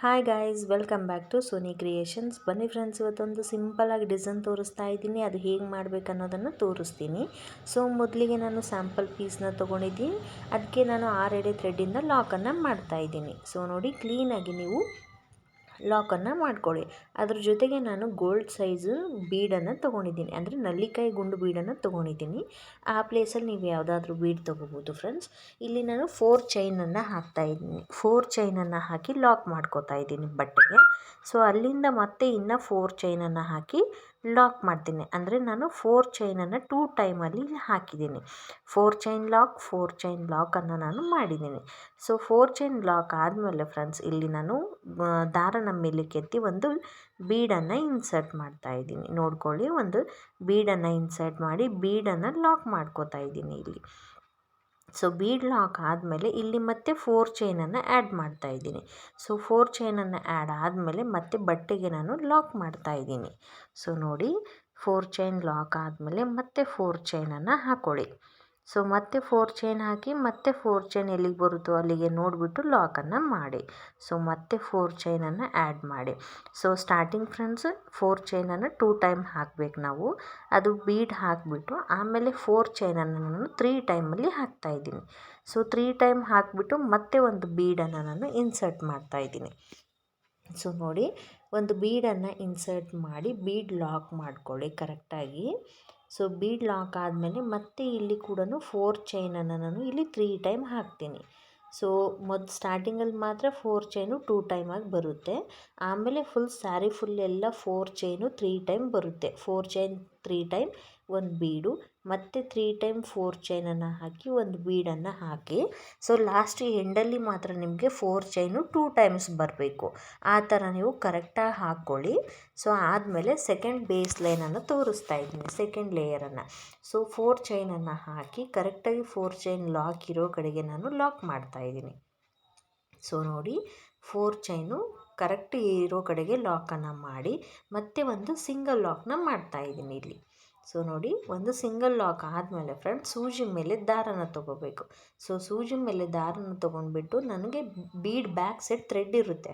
Hi guys, welcome back to Soni creations. ಬನ್ನಿ friends, ಇವತ್ತೊಂದು ಸಿಂಪಲಾಗಿ ಡಿಸೈನ್ ತೋರಿಸ್ತಾ ಇದ್ದೀನಿ. ಅದು ಹೇಗೆ ಮಾಡಬೇಕು ಅನ್ನೋದನ್ನು ತೋರಿಸ್ತೀನಿ. ಸೊ ಮೊದಲಿಗೆ ನಾನು ಸ್ಯಾಂಪಲ್ ಪೀಸ್ನ ತೊಗೊಂಡಿದ್ದೀನಿ. ಅದಕ್ಕೆ ನಾನು 6 ಎಳೆ ಥ್ರೆಡ್ಡಿಂದ ಲಾಕನ್ನು ಮಾಡ್ತಾಯಿದ್ದೀನಿ. ಸೊ ನೋಡಿ, ಕ್ಲೀನಾಗಿ ನೀವು ಲಾಕನ್ನು ಮಾಡ್ಕೊಳ್ಳಿ. ಅದ್ರ ಜೊತೆಗೆ ನಾನು ಗೋಲ್ಡ್ ಸೈಜು ಬೀಡನ್ನು ತೊಗೊಂಡಿದ್ದೀನಿ, ಅಂದರೆ ನಲ್ಲಿಕಾಯಿ ಗುಂಡು ಬೀಡನ್ನು ತೊಗೊಂಡಿದ್ದೀನಿ. ಆ ಪ್ಲೇಸಲ್ಲಿ ನೀವು ಯಾವುದಾದ್ರೂ ಬೀಡ್ ತೊಗೋಬೋದು ಫ್ರೆಂಡ್ಸ್. ಇಲ್ಲಿ ನಾನು 4 ಚೈನನ್ನು ಹಾಕ್ತಾಯಿದ್ದೀನಿ. 4 ಚೈನನ್ನು ಹಾಕಿ ಲಾಕ್ ಮಾಡ್ಕೋತಾ ಇದ್ದೀನಿ ಬಟ್ಟೆಗೆ. ಸೊ ಅಲ್ಲಿಂದ ಮತ್ತೆ ಇನ್ನು 4 ಚೈನನ್ನು ಹಾಕಿ ಲಾಕ್ ಮಾಡ್ತೀನಿ. ಅಂದರೆ ನಾನು 4 ಚೈನನ್ನು 2 ಟೈಮಲ್ಲಿ ಹಾಕಿದ್ದೀನಿ. 4 ಚೈನ್ ಲಾಕ್, 4 ಚೈನ್ ಲಾಕನ್ನು ನಾನು ಮಾಡಿದ್ದೀನಿ. ಸೊ 4 ಚೈನ್ ಲಾಕ್ ಆದಮೇಲೆ ಫ್ರೆಂಡ್ಸ್, ಇಲ್ಲಿ ನಾನು ದಾರನ ಮೇಲೆ ಕೆತ್ತಿ ಒಂದು ಬೀಡನ್ನು ಇನ್ಸರ್ಟ್ ಮಾಡ್ತಾ ಇದ್ದೀನಿ. ನೋಡ್ಕೊಳ್ಳಿ, ಒಂದು ಬೀಡನ್ನು ಇನ್ಸರ್ಟ್ ಮಾಡಿ ಬೀಡನ್ನು ಲಾಕ್ ಮಾಡ್ಕೋತಾ ಇದ್ದೀನಿ ಇಲ್ಲಿ. ಸೊ ಬೀಡ್ ಲಾಕ್ ಆದಮೇಲೆ ಇಲ್ಲಿ ಮತ್ತೆ 4 ಚೈನನ್ನು ಆ್ಯಡ್ ಮಾಡ್ತಾ ಇದ್ದೀನಿ. ಸೊ 4 ಚೈನನ್ನು ಆ್ಯಡ್ ಆದಮೇಲೆ ಮತ್ತೆ ಬಟ್ಟೆಗೆ ನಾನು ಲಾಕ್ ಮಾಡ್ತಾ ಇದ್ದೀನಿ. ಸೊ ನೋಡಿ, 4 ಚೈನ್ ಲಾಕ್ ಆದಮೇಲೆ ಮತ್ತೆ 4 ಚೈನನ್ನು ಹಾಕ್ಕೊಳ್ಳಿ. ಸೊ ಮತ್ತೆ 4 ಚೈನ್ ಹಾಕಿ ಮತ್ತೆ 4 ಚೈನ್ ಎಲ್ಲಿಗೆ ಬರುತ್ತೋ ಅಲ್ಲಿಗೆ ನೋಡಿಬಿಟ್ಟು ಲಾಕನ್ನು ಮಾಡಿ. ಸೊ ಮತ್ತೆ 4 ಚೈನನ್ನು ಆ್ಯಡ್ ಮಾಡಿ. ಸೊ ಸ್ಟಾರ್ಟಿಂಗ್ ಫ್ರೆಂಡ್ಸ್ 4 ಚೈನನ್ನು 2 ಟೈಮ್ ಹಾಕಬೇಕು ನಾವು. ಅದು ಬೀಡ್ ಹಾಕಿಬಿಟ್ಟು ಆಮೇಲೆ 4 ಚೈನನ್ನು ನಾನು 3 ಟೈಮಲ್ಲಿ ಹಾಕ್ತಾಯಿದ್ದೀನಿ. ಸೊ 3 ಟೈಮ್ ಹಾಕಿಬಿಟ್ಟು ಮತ್ತೆ ಒಂದು ಬೀಡನ್ನು ನಾನು ಇನ್ಸರ್ಟ್ ಮಾಡ್ತಾಯಿದ್ದೀನಿ. ಸೊ ನೋಡಿ, ಒಂದು ಬೀಡನ್ನು ಇನ್ಸರ್ಟ್ ಮಾಡಿ ಬೀಡ್ ಲಾಕ್ ಮಾಡ್ಕೊಳ್ಳಿ ಕರೆಕ್ಟಾಗಿ. ಸೊ ಬೀಡ್ ಲಾಕ್ ಆದಮೇಲೆ ಮತ್ತೆ ಇಲ್ಲಿ ಕೂಡ 4 ಚೈನನ್ನು ನಾನು ಇಲ್ಲಿ 3 ಟೈಮ್ ಹಾಕ್ತೀನಿ. ಸೊ ಸ್ಟಾರ್ಟಿಂಗಲ್ಲಿ ಮಾತ್ರ 4 ಚೈನು 2 ಟೈಮಾಗಿ ಬರುತ್ತೆ. ಆಮೇಲೆ ಫುಲ್ ಸ್ಯಾರಿ ಫುಲ್ ಎಲ್ಲ 4 ಚೈನು 3 ಟೈಮ್ ಬರುತ್ತೆ. 4 ಚೈನ್ 3 ಟೈಮ್ ಒಂದು ಬೀಡು, ಮತ್ತು 3 ಟೈಮ್ 4 ಚೈನನ್ನು ಹಾಕಿ ಒಂದು ಬೀಡನ್ನು ಹಾಕಿ. ಸೊ ಲಾಸ್ಟಿಗೆ ಎಂಡಲ್ಲಿ ಮಾತ್ರ ನಿಮಗೆ 4 ಚೈನು 2 ಟೈಮ್ಸ್ ಬರಬೇಕು. ಆ ಥರ ನೀವು ಕರೆಕ್ಟಾಗಿ ಹಾಕ್ಕೊಳ್ಳಿ. ಸೊ ಆದಮೇಲೆ ಸೆಕೆಂಡ್ ಬೇಸ್ ಲೈನನ್ನು ತೋರಿಸ್ತಾ ಇದ್ದೀನಿ, ಸೆಕೆಂಡ್ ಲೇಯರನ್ನು. ಸೊ 4 ಚೈನನ್ನು ಹಾಕಿ ಕರೆಕ್ಟಾಗಿ 4 ಚೈನ್ ಲಾಕ್ ಇರೋ ಕಡೆಗೆ ನಾನು ಲಾಕ್ ಮಾಡ್ತಾಯಿದ್ದೀನಿ. ಸೊ ನೋಡಿ, 4 ಚೈನು ಕರೆಕ್ಟ್ ಇರೋ ಕಡೆಗೆ ಲಾಕನ್ನು ಮಾಡಿ ಮತ್ತೆ ಒಂದು ಸಿಂಗಲ್ ಲಾಕ್ನ ಮಾಡ್ತಾಯಿದ್ದೀನಿ ಇಲ್ಲಿ. ಸೊ ನೋಡಿ, ಒಂದು ಸಿಂಗಲ್ ಲಾಕ್ ಆದಮೇಲೆ ಫ್ರೆಂಡ್ಸ್, ಸೂಜಿ ಮೇಲೆ ದಾರನ ತೊಗೋಬೇಕು. ಸೊ ಸೂಜಿ ಮೇಲೆ ದಾರನ ತೊಗೊಂಡ್ಬಿಟ್ಟು ನನಗೆ ಬೀಡ್ ಬ್ಯಾಕ್ ಸೈಡ್ ಥ್ರೆಡ್ ಇರುತ್ತೆ.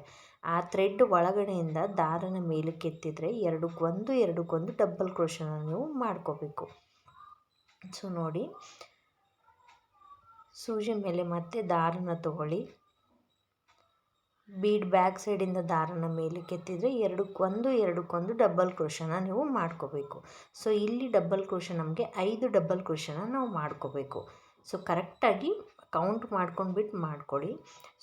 ಆ ಥ್ರೆಡ್ ಒಳಗಡೆಯಿಂದ ದಾರನ ಮೇಲಕ್ಕೆ ಎತ್ತಿದರೆ ಎರಡಕ್ಕೊಂದು ಡಬಲ್ ಕ್ರೋಶನ ನೀವು ಮಾಡ್ಕೋಬೇಕು. ಸೊ ನೋಡಿ, ಸೂಜಿ ಮೇಲೆ ಮತ್ತೆ ದಾರನ ತೊಗೊಳ್ಳಿ. ಬೀಡ್ ಬ್ಯಾಕ್ ಸೈಡಿಂದ ದಾರನ ಮೇಲೆ ಕೆತ್ತಿದರೆ ಎರಡಕ್ಕೊಂದು ಡಬಲ್ ಕ್ರೋಶನ ನೀವು ಮಾಡ್ಕೋಬೇಕು. ಸೊ ಇಲ್ಲಿ ಡಬಲ್ ಕ್ರೋಶ ನಮಗೆ 5 ಡಬಲ್ ಕ್ರೋಶನ ನಾವು ಮಾಡ್ಕೋಬೇಕು. ಸೊ ಕರೆಕ್ಟಾಗಿ ಕೌಂಟ್ ಮಾಡ್ಕೊಂಡ್ಬಿಟ್ಟು ಮಾಡ್ಕೊಳ್ಳಿ.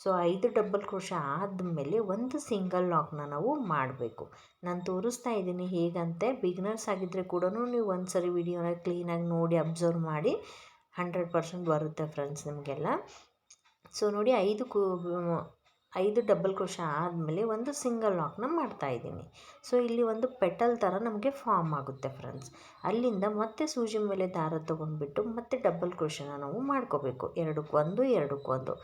ಸೊ 5 ಡಬಲ್ ಕ್ರೋಶ ಆದಮೇಲೆ ಒಂದು ಸಿಂಗಲ್ ಲಾಕ್ನ ನಾವು ಮಾಡಬೇಕು. ನಾನು ತೋರಿಸ್ತಾ ಇದ್ದೀನಿ ಹೇಗಂತೆ. ಬಿಗಿನರ್ಸ್ ಆಗಿದ್ದರೆ ಕೂಡ ನೀವು ಒಂದು ಸರಿ ವಿಡಿಯೋನ ಕ್ಲೀನಾಗಿ ನೋಡಿ ಅಬ್ಸರ್ವ್ ಮಾಡಿ, 100% ಬರುತ್ತೆ ಫ್ರೆಂಡ್ಸ್ ನಿಮಗೆಲ್ಲ. ಸೊ ನೋಡಿ, 5 ಡಬಲ್ ಕ್ರೋಶ ಆದಮೇಲೆ ಒಂದು ಸಿಂಗಲ್ ಲಾಕ್ನ ಮಾಡ್ತಾಯಿದ್ದೀನಿ. ಸೊ ಇಲ್ಲಿ ಒಂದು ಪೆಟಲ್ ಥರ ನಮಗೆ ಫಾರ್ಮ್ ಆಗುತ್ತೆ ಫ್ರೆಂಡ್ಸ್. ಅಲ್ಲಿಂದ ಮತ್ತೆ ಸೂಜಿ ಮೇಲೆ ದಾರ ತೊಗೊಂಡ್ಬಿಟ್ಟು ಮತ್ತೆ ಡಬಲ್ ಕ್ರೋಶನ ನಾವು ಮಾಡ್ಕೋಬೇಕು, ಎರಡಕ್ಕೊಂದು.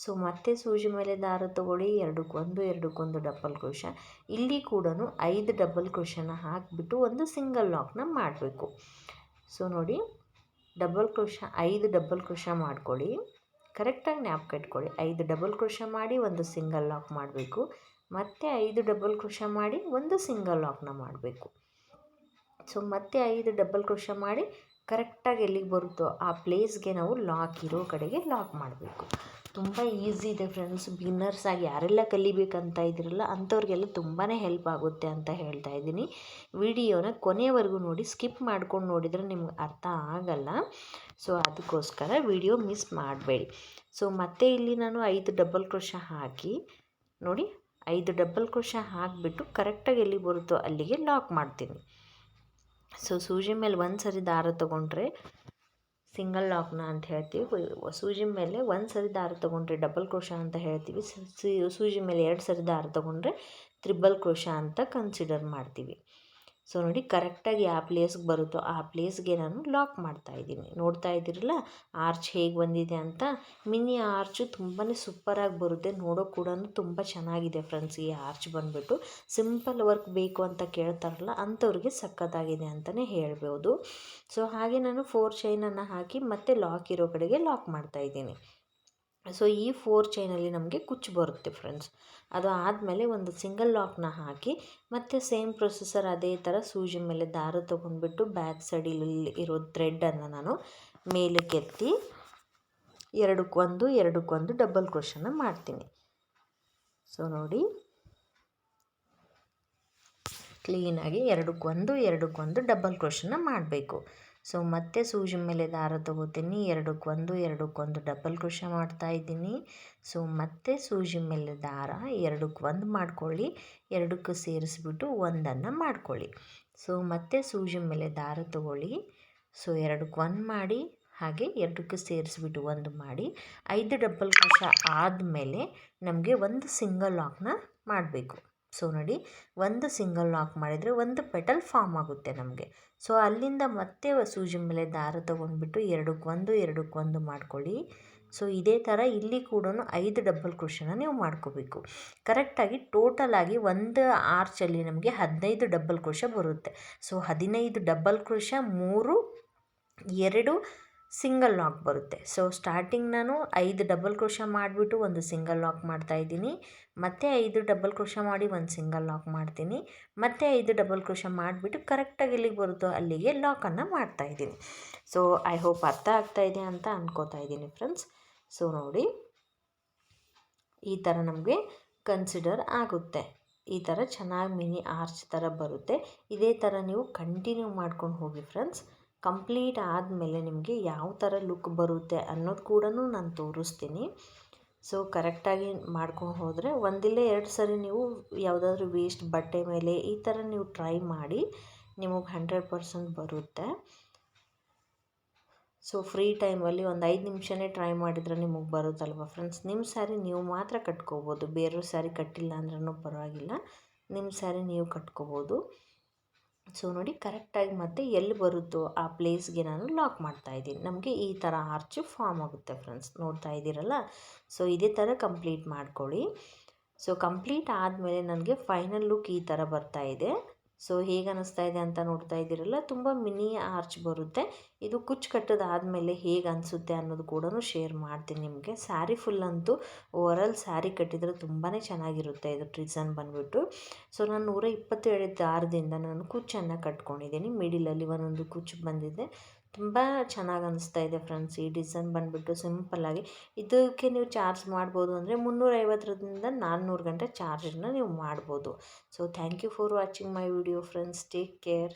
ಸೊ ಮತ್ತೆ ಸೂಜಿ ಮೇಲೆ ದಾರ ತೊಗೊಳ್ಳಿ, ಎರಡಕ್ಕೊಂದು ಡಬಲ್ ಕ್ರೋಶ. ಇಲ್ಲಿ ಕೂಡ 5 ಡಬಲ್ ಕ್ರೋಶನ ಹಾಕಿಬಿಟ್ಟು ಒಂದು ಸಿಂಗಲ್ ಲಾಕ್ನ ಮಾಡಬೇಕು. ಸೊ ನೋಡಿ, 5 ಡಬಲ್ ಕ್ರೋಶ ಮಾಡ್ಕೊಳ್ಳಿ. ಕರೆಕ್ಟಾಗಿ ಜ್ಞಾಪಕ ಇಟ್ಕೊಳ್ಳಿ. 5 ಡಬಲ್ ಕ್ರೋಶ ಮಾಡಿ ಒಂದು ಸಿಂಗಲ್ ಲಾಕ್ ಮಾಡಬೇಕು, ಮತ್ತು 5 ಡಬಲ್ ಕ್ರೋಶ ಮಾಡಿ ಒಂದು ಸಿಂಗಲ್ ಲಾಕ್ನ ಮಾಡಬೇಕು. ಸೊ ಮತ್ತೆ 5 ಡಬಲ್ ಕ್ರೋಶ ಮಾಡಿ ಕರೆಕ್ಟಾಗಿ ಎಲ್ಲಿಗೆ ಬರುತ್ತೋ ಆ ಪ್ಲೇಸ್ಗೆ ನಾವು ಲಾಕ್ ಇರೋ ಕಡೆಗೆ ಲಾಕ್ ಮಾಡಬೇಕು. ತುಂಬ ಈಸಿ ಇದೆ ಫ್ರೆಂಡ್ಸ್. ಬಿಗಿನರ್ಸ್ ಆಗಿ ಯಾರೆಲ್ಲ ಕಲಿಬೇಕಂತ ಇದ್ದೀರಲ್ಲ ಅಂಥವ್ರಿಗೆಲ್ಲ ತುಂಬಾ ಹೆಲ್ಪ್ ಆಗುತ್ತೆ ಅಂತ ಹೇಳ್ತಾ ಇದ್ದೀನಿ. ವಿಡಿಯೋನ ಕೊನೆಯವರೆಗೂ ನೋಡಿ, ಸ್ಕಿಪ್ ಮಾಡ್ಕೊಂಡು ನೋಡಿದರೆ ನಿಮ್ಗೆ ಅರ್ಥ ಆಗಲ್ಲ. ಸೊ ಅದಕ್ಕೋಸ್ಕರ ವಿಡಿಯೋ ಮಿಸ್ ಮಾಡಬೇಡಿ. ಸೊ ಮತ್ತೆ ಇಲ್ಲಿ ನಾನು 5 ಡಬಲ್ ಕ್ರೋಶ ಹಾಕಿ ನೋಡಿ, 5 ಡಬಲ್ ಕ್ರೋಶ ಹಾಕಿಬಿಟ್ಟು ಕರೆಕ್ಟಾಗಿ ಎಲ್ಲಿಗೆ ಬರುತ್ತೋ ಅಲ್ಲಿಗೆ ಲಾಕ್ ಮಾಡ್ತೀನಿ. ಸೊ ಸೂಜಿ ಮೇಲೆ ಒಂದು ಸರಿ ದಾರ ತೊಗೊಂಡ್ರೆ ಸಿಂಗಲ್ ಲಾಕ್ನ ಅಂತ ಹೇಳ್ತೀವಿ. ಸೂಜಿ ಮೇಲೆ ಒಂದು ಸರಿ ದಾರ ತೊಗೊಂಡ್ರೆ ಡಬಲ್ ಕ್ರೋಶ ಅಂತ ಹೇಳ್ತೀವಿ. ಸೂಜಿ ಮೇಲೆ 2 ಸರಿ ದಾರ ತೊಗೊಂಡ್ರೆ ತ್ರಿಬಲ್ ಕ್ರೋಶ ಅಂತ ಕನ್ಸಿಡರ್ ಮಾಡ್ತೀವಿ. ಸೊ ನೋಡಿ, ಕರೆಕ್ಟಾಗಿ ಯಾವ ಪ್ಲೇಸ್ಗೆ ಬರುತ್ತೋ ಆ ಪ್ಲೇಸ್ಗೆ ನಾನು ಲಾಕ್ ಮಾಡ್ತಾಯಿದ್ದೀನಿ. ನೋಡ್ತಾ ಇದ್ದೀರಲ್ಲ ಆರ್ಚ್ ಹೇಗೆ ಬಂದಿದೆ ಅಂತ. ಮಿನಿ ಆರ್ಚು ತುಂಬಾ ಸೂಪರಾಗಿ ಬರುತ್ತೆ, ನೋಡೋ ಕೂಡ ತುಂಬ ಚೆನ್ನಾಗಿದೆ ಫ್ರೆಂಡ್ಸ್. ಈ ಆರ್ಚ್ ಬಂದುಬಿಟ್ಟು ಸಿಂಪಲ್ ವರ್ಕ್ ಬೇಕು ಅಂತ ಕೇಳ್ತಾರಲ್ಲ ಅಂಥವ್ರಿಗೆ ಸಖತ್ತಾಗಿದೆ ಅಂತಲೇ ಹೇಳ್ಬೋದು. ಸೊ ಹಾಗೆ ನಾನು 4 ಚೈನನ್ನು ಹಾಕಿ ಮತ್ತೆ ಲಾಕ್ ಇರೋ ಕಡೆಗೆ ಲಾಕ್ ಮಾಡ್ತಾಯಿದ್ದೀನಿ. ಸೊ ಈ 4 ಚೈನಲ್ಲಿ ನಮಗೆ ಕುಚ್ಚು ಬರುತ್ತೆ ಫ್ರೆಂಡ್ಸ್. ಅದು ಆದಮೇಲೆ ಒಂದು ಸಿಂಗಲ್ ಲಾಕ್ನ ಹಾಕಿ ಮತ್ತೆ ಸೇಮ್ ಪ್ರೊಸೆಸರ್ ಅದೇ ಥರ ಸೂಜಿ ಮೇಲೆ ದಾರ ತೊಗೊಂಡ್ಬಿಟ್ಟು ಬ್ಯಾಕ್ ಸೈಡಲ್ಲಿ ಇರೋ ಥ್ರೆಡನ್ನು ನಾನು ಮೇಲಕ್ಕೆ ಎತ್ತಿ ಎರಡಕ್ಕೊಂದು ಡಬಲ್ ಕ್ರೋಶನ ಮಾಡ್ತೀನಿ. ಸೊ ನೋಡಿ, ಕ್ಲೀನಾಗಿ ಎರಡಕ್ಕೊಂದು ಡಬಲ್ ಕ್ರೋಶನ ಮಾಡಬೇಕು. ಸೊ ಮತ್ತೆ ಸೂಜಿ ಮೇಲೆ ದಾರ ತೊಗೋತೀನಿ, ಎರಡಕ್ಕೊಂದು ಡಬಲ್ ಕ್ರೋಶ ಮಾಡ್ತಾಯಿದ್ದೀನಿ. ಸೊ ಮತ್ತೆ ಸೂಜಿ ಮೇಲೆ ದಾರ ಎರಡಕ್ಕೊಂದು ಮಾಡ್ಕೊಳ್ಳಿ, ಎರಡಕ್ಕೂ ಸೇರಿಸ್ಬಿಟ್ಟು ಒಂದನ್ನು ಮಾಡ್ಕೊಳ್ಳಿ. ಸೊ ಮತ್ತೆ ಸೂಜಿ ಮೇಲೆ ದಾರ ತೊಗೊಳ್ಳಿ, ಸೊ ಎರಡಕ್ಕೊಂದು ಮಾಡಿ, ಹಾಗೆ ಎರಡಕ್ಕೂ ಸೇರಿಸ್ಬಿಟ್ಟು ಒಂದು ಮಾಡಿ. 5 ಡಬಲ್ ಕ್ರೋಶ ಆದಮೇಲೆ ನಮಗೆ ಒಂದು ಸಿಂಗಲ್ ಲಾಕ್ನ ಮಾಡಬೇಕು. ಸೊ ನೋಡಿ, ಒಂದು ಸಿಂಗಲ್ ಲಾಕ್ ಮಾಡಿದರೆ ಒಂದು ಪೆಟಲ್ ಫಾರ್ಮ್ ಆಗುತ್ತೆ ನಮಗೆ. ಸೊ ಅಲ್ಲಿಂದ ಮತ್ತೆ ಸೂಜಿ ಮೇಲೆ ದಾರ ತೊಗೊಂಡ್ಬಿಟ್ಟು ಎರಡಕ್ಕೊಂದು ಮಾಡ್ಕೊಳ್ಳಿ. ಸೊ ಇದೇ ಥರ ಇಲ್ಲಿ ಕೂಡ 5 ಡಬಲ್ ಕ್ರೋಶನ ನೀವು ಮಾಡ್ಕೋಬೇಕು. ಕರೆಕ್ಟಾಗಿ ಟೋಟಲಾಗಿ ಒಂದು ಆರ್ಚಲ್ಲಿ ನಮಗೆ 15 ಡಬಲ್ ಕ್ರೋಶ ಬರುತ್ತೆ. So 15 double crochet 2 single lock ಬರುತ್ತೆ. ಸೊ ಸ್ಟಾರ್ಟಿಂಗ್ ನಾನು 5 ಡಬಲ್ ಕ್ರೋಶ ಮಾಡಿಬಿಟ್ಟು ಒಂದು ಸಿಂಗಲ್ ಲಾಕ್ ಮಾಡ್ತಾಯಿದ್ದೀನಿ, ಮತ್ತು 5 ಡಬಲ್ ಕ್ರೋಶ ಮಾಡಿ ಒಂದು ಸಿಂಗಲ್ ಲಾಕ್ ಮಾಡ್ತೀನಿ, ಮತ್ತು 5 ಡಬಲ್ ಕ್ರೋಶ ಮಾಡಿಬಿಟ್ಟು ಕರೆಕ್ಟಾಗಿ ಎಲ್ಲಿಗೆ ಬರುತ್ತೋ ಅಲ್ಲಿಗೆ ಲಾಕನ್ನು ಮಾಡ್ತಾಯಿದ್ದೀನಿ. ಸೊ ಐ ಹೋಪ್ ಅರ್ಥ ಆಗ್ತಾಯಿದೆ ಅಂತ ಅನ್ಕೋತಾ ಇದ್ದೀನಿ ಫ್ರೆಂಡ್ಸ್. ಸೊ ನೋಡಿ, ಈ ಥರ ನಮಗೆ ಕನ್ಸಿಡರ್ ಆಗುತ್ತೆ. ಈ ಥರ ಚೆನ್ನಾಗಿ ಮಿನಿ ಆರ್ಚ್ ಥರ ಬರುತ್ತೆ. ಇದೇ ಥರ ನೀವು ಕಂಟಿನ್ಯೂ ಮಾಡ್ಕೊಂಡು ಹೋಗಿ ಫ್ರೆಂಡ್ಸ್. ಕಂಪ್ಲೀಟ್ ಆದಮೇಲೆ ನಿಮಗೆ ಯಾವ ಥರ ಲುಕ್ ಬರುತ್ತೆ ಅನ್ನೋದು ಕೂಡ ನಾನು ತೋರಿಸ್ತೀನಿ. ಸೊ ಕರೆಕ್ಟಾಗಿ ಮಾಡ್ಕೊಂಡು ಹೋದರೆ ಒಂದಿಲ್ಲ 2 ಸರಿ ನೀವು ಯಾವುದಾದ್ರೂ ವೇಸ್ಟ್ ಬಟ್ಟೆ ಮೇಲೆ ಈ ಥರ ನೀವು ಟ್ರೈ ಮಾಡಿ, ನಿಮಗೆ 100% ಬರುತ್ತೆ. ಸೊ ಫ್ರೀ ಟೈಮಲ್ಲಿ ಒಂದು 5 ನಿಮಿಷನೇ ಟ್ರೈ ಮಾಡಿದರೆ ನಿಮಗೆ ಬರುತ್ತಲ್ವ ಫ್ರೆಂಡ್ಸ್. ನಿಮ್ಮ ಸ್ಯಾರಿ ನೀವು ಮಾತ್ರ ಕಟ್ಕೋಬೋದು, ಬೇರೆಯವ್ರ ಸ್ಯಾರಿ ಕಟ್ಟಿಲ್ಲ ಅಂದ್ರೂ ಪರವಾಗಿಲ್ಲ, ನಿಮ್ಮ ಸ್ಯಾರಿ ನೀವು ಕಟ್ಕೋಬೋದು. ಸೊ ನೋಡಿ, ಕರೆಕ್ಟಾಗಿ ಮತ್ತೆ ಎಲ್ಲಿ ಬರುತ್ತೋ ಆ ಪ್ಲೇಸ್ಗೆ ನಾನು ಲಾಕ್ ಮಾಡ್ತಾಯಿದ್ದೀನಿ. ನಮಗೆ ಈ ಥರ ಆರ್ಚು ಫಾರ್ಮ್ ಆಗುತ್ತೆ ಫ್ರೆಂಡ್ಸ್, ನೋಡ್ತಾ ಇದ್ದೀರಲ್ಲ. ಸೊ ಇದೇ ಥರ ಕಂಪ್ಲೀಟ್ ಮಾಡ್ಕೊಳ್ಳಿ. ಸೊ ಕಂಪ್ಲೀಟ್ ಆದಮೇಲೆ ನನಗೆ ಫೈನಲ್ ಲುಕ್ ಈ ಥರ ಬರ್ತಾಯಿದೆ. ಸೊ ಹೇಗೆ ಅನ್ನಿಸ್ತಾ ಇದೆ ಅಂತ ನೋಡ್ತಾ ಇದ್ದೀರಲ್ಲ, ತುಂಬ ಮಿನಿ ಆರ್ಚ್ ಬರುತ್ತೆ. ಇದು ಕುಚ್ಚು ಕಟ್ಟೋದಾದಮೇಲೆ ಹೇಗೆ ಅನಿಸುತ್ತೆ ಅನ್ನೋದು ಕೂಡ ಶೇರ್ ಮಾಡ್ತೀನಿ ನಿಮಗೆ. ಸ್ಯಾರಿ ಫುಲ್ ಅಂತೂ ಓವರಾಲ್ ಸ್ಯಾರಿ ಕಟ್ಟಿದರೆ ತುಂಬಾ ಚೆನ್ನಾಗಿರುತ್ತೆ ಇದು ಡಿಸೈನ್ ಬಂದುಬಿಟ್ಟು. ಸೊ ನಾನು 127 ದಾರದಿಂದ ನಾನು ಕುಚ್ಚನ್ನು ಕಟ್ಕೊಂಡಿದ್ದೀನಿ. ಮಿಡಿಲಲ್ಲಿ ಒಂದೊಂದು ಕುಚ್ಚು ಬಂದಿದೆ. ತುಂಬ ಚೆನ್ನಾಗಿ ಅನಿಸ್ತಾ ಇದೆ ಫ್ರೆಂಡ್ಸ್. ಈ ಡಿಸೈನ್ ಬಂದುಬಿಟ್ಟು ಸಿಂಪಲ್ಲಾಗಿ ಇದಕ್ಕೆ ನೀವು ಚಾರ್ಜ್ ಮಾಡ್ಬೋದು ಅಂದರೆ 350ರಿಂದ 400 ಗಂಟೆ ಚಾರ್ಜನ್ನು ನೀವು ಮಾಡ್ಬೋದು. So thank you for watching my video friends. Take care.